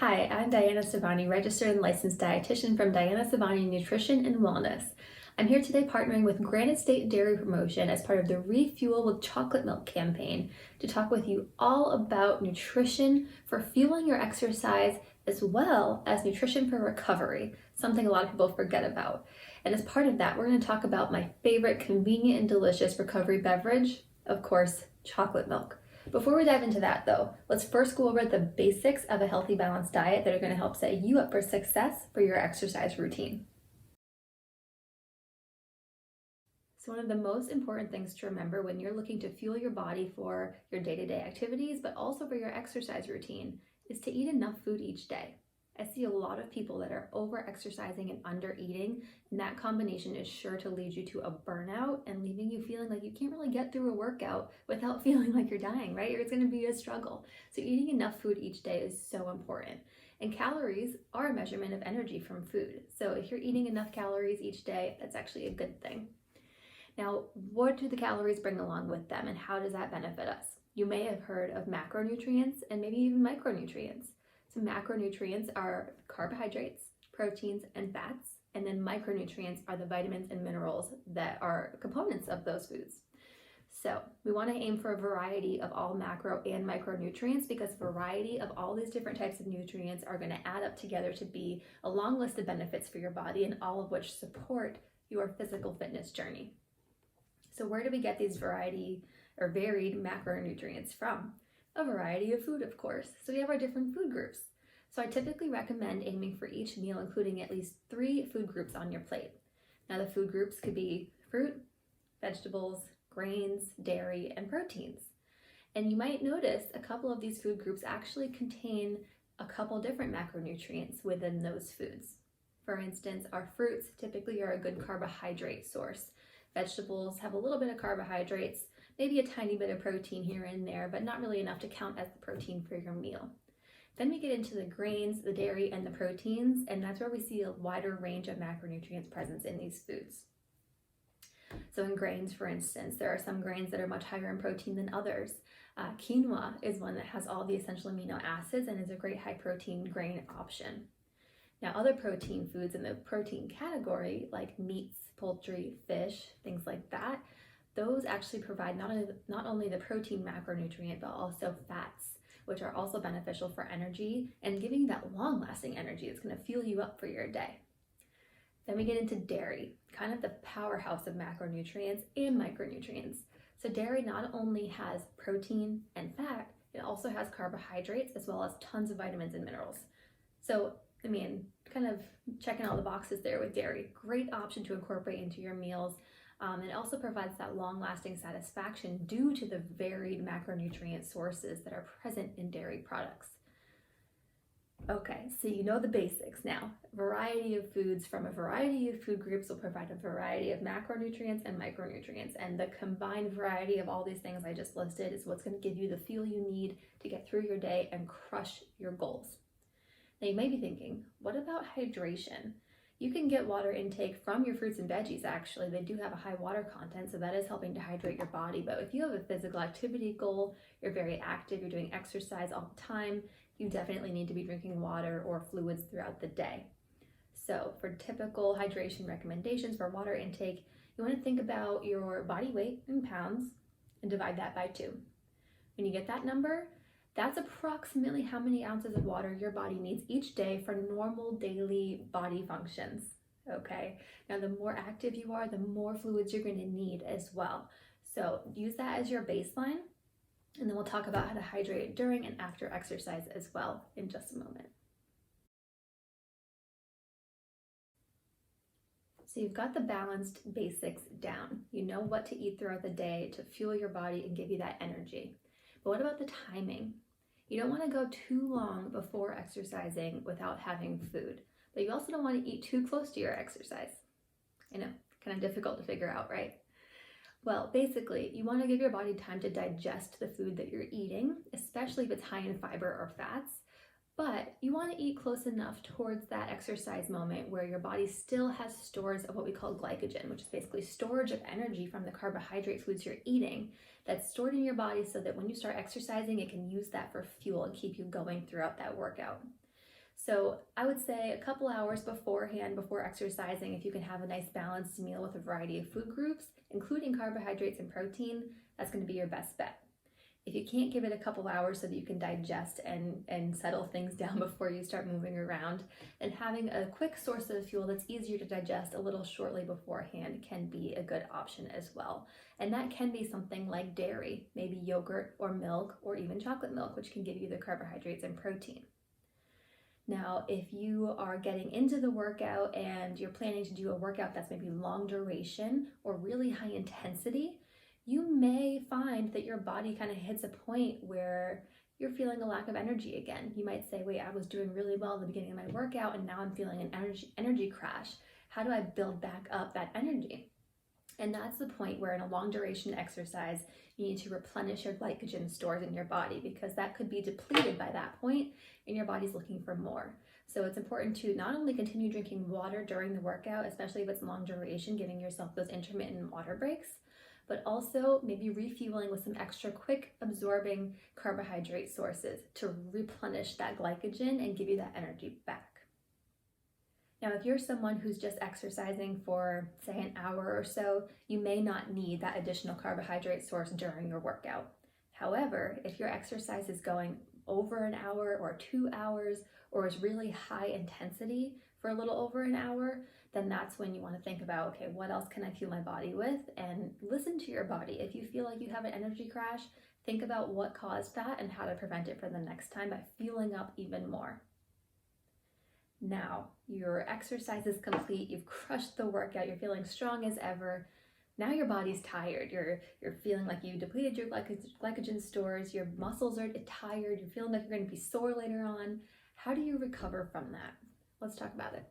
Hi, I'm Diana Savani, registered and licensed dietitian from Diana Savani Nutrition and Wellness. I'm here today partnering with Granite State Dairy Promotion as part of the Refuel with Chocolate Milk campaign to talk with you all about nutrition for fueling your exercise as well as nutrition for recovery, something a lot of people forget about. And as part of that, we're going to talk about my favorite convenient and delicious recovery beverage, of course, chocolate milk. Before we dive into that though, let's first go over the basics of a healthy, balanced diet that are going to help set you up for success for your exercise routine. So one of the most important things to remember when you're looking to fuel your body for your day-to-day activities, but also for your exercise routine, is to eat enough food each day. I see a lot of people that are over-exercising and under-eating, and that combination is sure to lead you to a burnout and leaving you feeling like you can't really get through a workout without feeling like you're dying, right? It's gonna be a struggle. So eating enough food each day is so important. And calories are a measurement of energy from food. So if you're eating enough calories each day, that's actually a good thing. Now, what do the calories bring along with them and how does that benefit us? You may have heard of macronutrients and maybe even micronutrients. So macronutrients are carbohydrates, proteins, and fats, and then micronutrients are the vitamins and minerals that are components of those foods. So we want to aim for a variety of all macro and micronutrients because variety of all these different types of nutrients are going to add up together to be a long list of benefits for your body, and all of which support your physical fitness journey. So where do we get these varied macronutrients from? A variety of food, of course. So we have our different food groups. So I typically recommend aiming for each meal including at least 3 food groups on your plate. Now the food groups could be fruit, vegetables, grains, dairy, and proteins. And you might notice a couple of these food groups actually contain a couple different macronutrients within those foods. For instance, our fruits typically are a good carbohydrate source. Vegetables have a little bit of carbohydrates, maybe a tiny bit of protein here and there, but not really enough to count as the protein for your meal. Then we get into the grains, the dairy, and the proteins, and that's where we see a wider range of macronutrients present in these foods. So in grains, for instance, there are some grains that are much higher in protein than others. Quinoa is one that has all the essential amino acids and is a great high protein grain option. Now, other protein foods in the protein category, like meats, poultry, fish, things like that, those actually provide not only the protein macronutrient, but also fats, which are also beneficial for energy and giving you that long-lasting energy that's going to fuel you up for your day. Then we get into dairy, kind of the powerhouse of macronutrients and micronutrients. So dairy not only has protein and fat, it also has carbohydrates as well as tons of vitamins and minerals. So kind of checking all the boxes there with dairy. Great option to incorporate into your meals. It also provides that long-lasting satisfaction due to the varied macronutrient sources that are present in dairy products. Okay, so you know the basics now. A variety of foods from a variety of food groups will provide a variety of macronutrients and micronutrients, and the combined variety of all these things I just listed is what's going to give you the fuel you need to get through your day and crush your goals. Now you may be thinking, what about hydration? You can get water intake from your fruits and veggies actually. They do have a high water content, so that is helping to hydrate your body. But if you have a physical activity goal, you're very active, you're doing exercise all the time, you definitely need to be drinking water or fluids throughout the day. So for typical hydration recommendations for water intake, you want to think about your body weight in pounds and divide that by 2. When you get that number, that's approximately how many ounces of water your body needs each day for normal daily body functions, okay? Now, the more active you are, the more fluids you're going to need as well. So use that as your baseline, and then we'll talk about how to hydrate during and after exercise as well in just a moment. So you've got the balanced basics down. You know what to eat throughout the day to fuel your body and give you that energy. But what about the timing? You don't want to go too long before exercising without having food, but you also don't want to eat too close to your exercise. I know, kind of difficult to figure out, right? Well, basically, you want to give your body time to digest the food that you're eating, especially if it's high in fiber or fats, but you want to eat close enough towards that exercise moment where your body still has stores of what we call glycogen, which is basically storage of energy from the carbohydrate foods you're eating that's stored in your body so that when you start exercising, it can use that for fuel and keep you going throughout that workout. So I would say a couple hours beforehand, before exercising, if you can have a nice balanced meal with a variety of food groups, including carbohydrates and protein, that's going to be your best bet. If you can't give it a couple hours so that you can digest and settle things down before you start moving around, then having a quick source of fuel that's easier to digest a little shortly beforehand can be a good option as well. And that can be something like dairy, maybe yogurt or milk or even chocolate milk, which can give you the carbohydrates and protein. Now, if you are getting into the workout and you're planning to do a workout that's maybe long duration or really high intensity, you may find that your body kind of hits a point where you're feeling a lack of energy again. You might say, wait, I was doing really well at the beginning of my workout and now I'm feeling an energy crash. How do I build back up that energy? And that's the point where in a long duration exercise, you need to replenish your glycogen stores in your body, because that could be depleted by that point and your body's looking for more. So it's important to not only continue drinking water during the workout, especially if it's long duration, giving yourself those intermittent water breaks, but also maybe refueling with some extra quick absorbing carbohydrate sources to replenish that glycogen and give you that energy back. Now, if you're someone who's just exercising for, say, an hour or so, you may not need that additional carbohydrate source during your workout. However, if your exercise is going over an hour or 2 hours, or is really high intensity for a little over an hour, then that's when you want to think about, okay, what else can I fuel my body with? And listen to your body. If you feel like you have an energy crash, think about what caused that and how to prevent it for the next time by fueling up even more. Now, your exercise is complete, you've crushed the workout, you're feeling strong as ever. Now your body's tired, you're feeling like you depleted your glycogen stores, your muscles are tired, you're feeling like you're going to be sore later on. How do you recover from that? Let's talk about it.